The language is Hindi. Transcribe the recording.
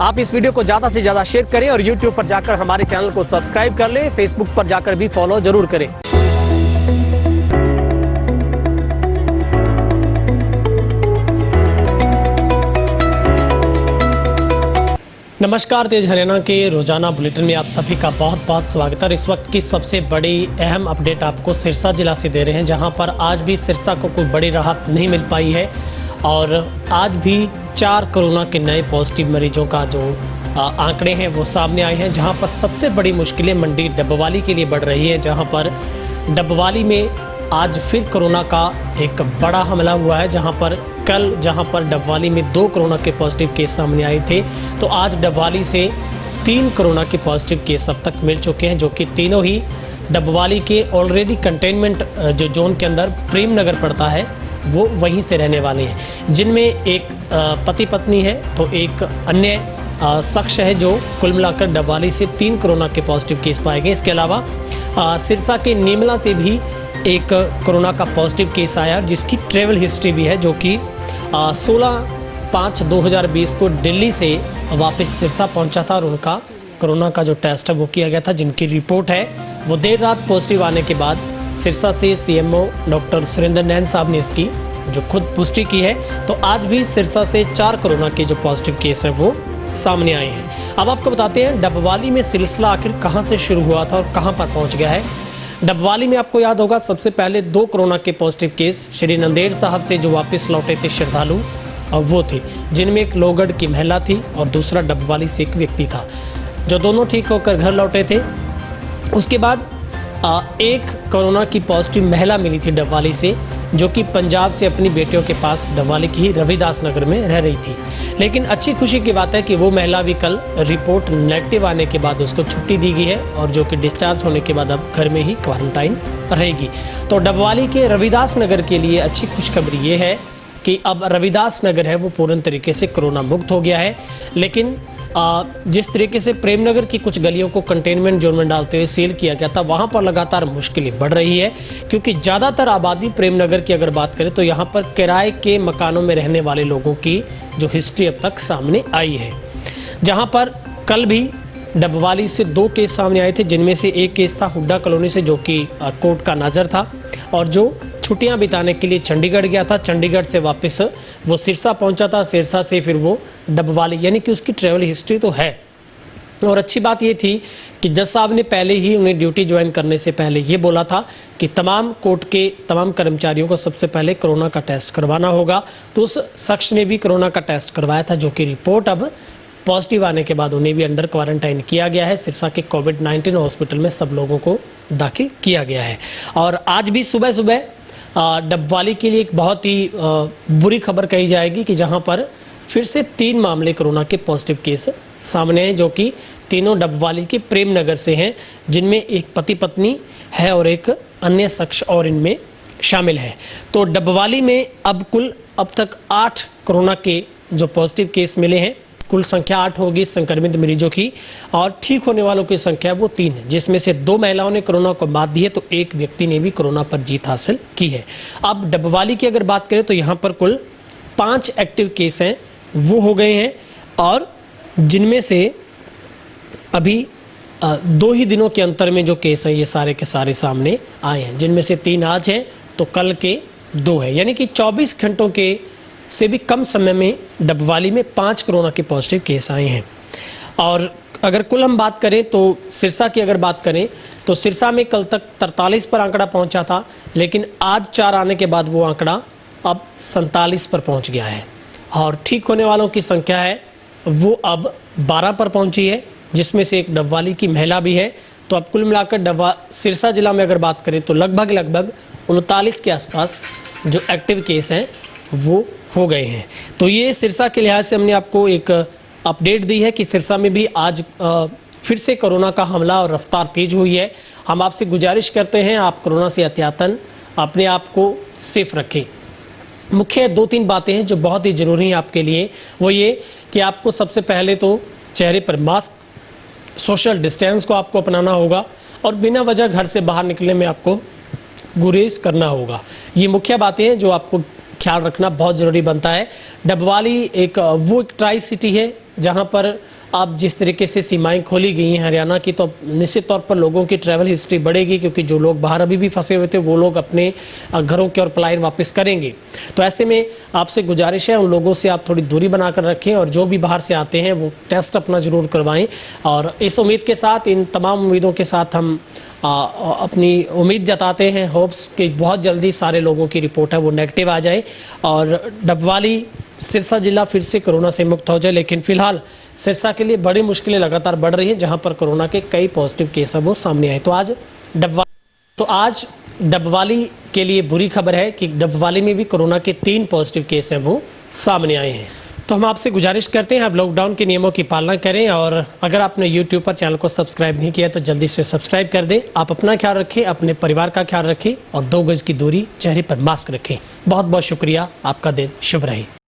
आप इस वीडियो को ज़्यादा से ज़्यादा शेयर करें और यूट्यूब पर जाकर हमारे चैनल को सब्सक्राइब कर लें, फेसबुक पर जाकर भी फॉलो जरूर करें। नमस्कार, तेज हरियाणा के रोजाना बुलेटिन में आप सभी का बहुत बहुत स्वागत है। इस वक्त की सबसे बड़ी अहम अपडेट आपको सिरसा जिला से दे रहे हैं, जहां पर आज भी सिरसा को कोई बड़ी राहत नहीं मिल पाई है और आज भी 4 कोरोना के नए पॉजिटिव मरीजों का जो आंकड़े हैं वो सामने आए हैं। जहां पर सबसे बड़ी मुश्किलें मंडी डबवाली के लिए बढ़ रही है, जहां पर डबवाली में आज फिर कोरोना का एक बड़ा हमला हुआ है। जहां पर डबवाली में 2 कोरोना के पॉजिटिव केस सामने आए थे, तो आज डबवाली से 3 कोरोना के पॉजिटिव केस अब तक मिल चुके हैं, जो कि तीनों ही डबवाली के ऑलरेडी कंटेनमेंट जो जोन के अंदर प्रेम नगर पड़ता है वो वहीं से रहने वाले हैं, जिनमें एक पति पत्नी है तो एक अन्य शख्स है, जो कुल मिलाकर डबवाली से 3 कोरोना के पॉजिटिव केस पाए गए। इसके अलावा सिरसा के नीमला से भी एक कोरोना का पॉजिटिव केस आया, जिसकी ट्रैवल हिस्ट्री भी है, जो कि 16/5/2020 को दिल्ली से वापस सिरसा पहुंचा था और उनका कोरोना का जो टेस्ट है वो किया गया था, जिनकी रिपोर्ट है वो देर रात पॉजिटिव आने के बाद सिरसा से सीएमओ डॉक्टर सुरेंद्र नैन साहब ने इसकी जो खुद पुष्टि की है। तो आज भी सिरसा से 4 कोरोना के जो पॉजिटिव केस हैं वो सामने आए हैं। अब आपको बताते हैं डबवाली में सिलसिला आखिर कहाँ से शुरू हुआ था और कहाँ पर पहुँच गया है। डबवाली में आपको याद होगा सबसे पहले 2 कोरोना के पॉजिटिव केस श्री नंदेड़ साहब से जो वापस लौटे थे श्रद्धालु वो थे, जिनमें एक लोहगढ़ की महिला थी और दूसरा डबवाली से एक व्यक्ति था, जो दोनों ठीक होकर घर लौटे थे। उसके बाद एक कोरोना की पॉजिटिव महिला मिली थी डबवाली से, जो कि पंजाब से अपनी बेटियों के पास डबवाली की ही रविदास नगर में रह रही थी। लेकिन अच्छी खुशी की बात है कि वो महिला भी कल रिपोर्ट नेगेटिव आने के बाद उसको छुट्टी दी गई है और जो कि डिस्चार्ज होने के बाद अब घर में ही क्वारंटाइन रहेगी। तो डबवाली के रविदास नगर के लिए अच्छी खुशखबरी ये है कि अब रविदास नगर है वो पूर्ण तरीके से कोरोना मुक्त हो गया है। लेकिन जिस तरीके से प्रेम नगर की कुछ गलियों को कंटेनमेंट जोन में डालते हुए सील किया गया था, वहां पर लगातार मुश्किलें बढ़ रही है, क्योंकि ज़्यादातर आबादी प्रेम नगर की अगर बात करें तो यहाँ पर किराए के मकानों में रहने वाले लोगों की जो हिस्ट्री अब तक सामने आई है। जहाँ पर कल भी डबवाली से 2 केस सामने आए थे, जिनमें से एक केस था हुड्डा कॉलोनी से, जो कि कोर्ट का नाजर था और जो छुट्टियां बिताने के लिए चंडीगढ़ गया था। चंडीगढ़ से वापस वो सिरसा पहुंचा था, सिरसा से फिर वो डबवाली, यानी कि उसकी ट्रैवल हिस्ट्री तो है। और अच्छी बात ये थी कि जज साहब ने पहले ही उन्हें ड्यूटी ज्वाइन करने से पहले ये बोला था कि तमाम कोर्ट के तमाम कर्मचारियों को सबसे पहले कोरोना का टेस्ट करवाना होगा। तो उस शख्स ने भी कोरोना का टेस्ट करवाया था, जो कि रिपोर्ट अब पॉजिटिव आने के बाद उन्हें भी अंडर क्वारंटाइन किया गया है। सिरसा के कोविड-19 हॉस्पिटल में सब लोगों को दाखिल किया गया है। और आज भी सुबह सुबह डबवाली के लिए एक बहुत ही बुरी खबर कही जाएगी कि जहां पर फिर से 3 मामले कोरोना के पॉजिटिव केस सामने हैं, जो कि तीनों डबवाली के प्रेम नगर से हैं, जिनमें एक पति पत्नी है और एक अन्य शख्स और इनमें शामिल है। तो डबवाली में अब तक 8 कोरोना के जो पॉजिटिव केस मिले हैं। कुल संख्या 8 होगी संक्रमित मरीजों की, और ठीक होने वालों की संख्या वो 3 है, जिसमें से 2 महिलाओं ने कोरोना को मात दी है, तो एक व्यक्ति ने भी कोरोना पर जीत हासिल की है। अब डबवाली की अगर बात करें तो यहाँ पर कुल 5 एक्टिव केस हैं वो हो गए हैं, और जिनमें से अभी 2 ही दिनों के अंतर में जो केस हैं ये सारे के सारे सामने आए हैं, जिनमें से 3 आज हैं तो कल के 2 है, यानी कि 24 घंटों के से भी कम समय में डबवाली में 5 कोरोना के पॉजिटिव केस आए हैं। और अगर कुल हम बात करें तो सिरसा की अगर बात करें तो सिरसा में कल तक 43 पर आंकड़ा पहुंचा था, लेकिन आज 4 आने के बाद वो आंकड़ा अब 47 पर पहुंच गया है, और ठीक होने वालों की संख्या है वो अब 12 पर पहुंची है, जिसमें से एक डबवाली की महिला भी है। तो अब कुल मिलाकर सिरसा जिला में अगर बात करें तो लगभग 39 के आसपास जो एक्टिव केस हैं वो हो गए हैं। तो ये सिरसा के लिहाज से हमने आपको एक अपडेट दी है कि सिरसा में भी आज फिर से कोरोना का हमला और रफ्तार तेज हुई है। हम आपसे गुजारिश करते हैं आप कोरोना से एहतियातन अपने आप को सेफ रखें। मुख्य 2-3 बातें हैं जो बहुत ही ज़रूरी हैं आपके लिए, वो ये कि आपको सबसे पहले तो चेहरे पर मास्क, सोशल डिस्टेंस को आपको अपनाना होगा और बिना वजह घर से बाहर निकलने में आपको गुरेज करना होगा। ये मुख्य बातें हैं जो आपको ख्याल रखना बहुत ज़रूरी बनता है। डबवाली एक ट्राई सिटी है जहां पर अब जिस तरीके से सीमाएं खोली गई हैं हरियाणा की, तो निश्चित तौर पर लोगों की ट्रैवल हिस्ट्री बढ़ेगी, क्योंकि जो लोग बाहर अभी भी फंसे हुए थे वो लोग अपने घरों की ओर पलायन वापस करेंगे। तो ऐसे में आपसे गुजारिश है, उन लोगों से आप थोड़ी दूरी बनाकर रखें और जो भी बाहर से आते हैं वो टेस्ट अपना ज़रूर करवाएं। और इस उम्मीद के साथ, इन तमाम उम्मीदों के साथ हम अपनी उम्मीद जताते हैं, होप्स कि बहुत जल्दी सारे लोगों की रिपोर्ट है वो नेगेटिव आ जाए और डबवाली सिरसा जिला फिर से कोरोना से मुक्त हो जाए। लेकिन फिलहाल सिरसा के लिए बड़ी मुश्किलें लगातार बढ़ रही हैं, जहां पर कोरोना के कई पॉजिटिव केस है वो सामने आए। तो आज डबवाली के लिए बुरी खबर है कि डबवाली में भी कोरोना के 3 पॉजिटिव केस हैं वो सामने आए हैं। तो हम आपसे गुजारिश करते हैं आप लॉकडाउन के नियमों की पालना करें, और अगर आपने YouTube पर चैनल को सब्सक्राइब नहीं किया तो जल्दी से सब्सक्राइब कर दें। आप अपना ख्याल रखें, अपने परिवार का ख्याल रखें और 2 गज की दूरी, चेहरे पर मास्क रखें। बहुत बहुत शुक्रिया, आपका दिन शुभ रहे।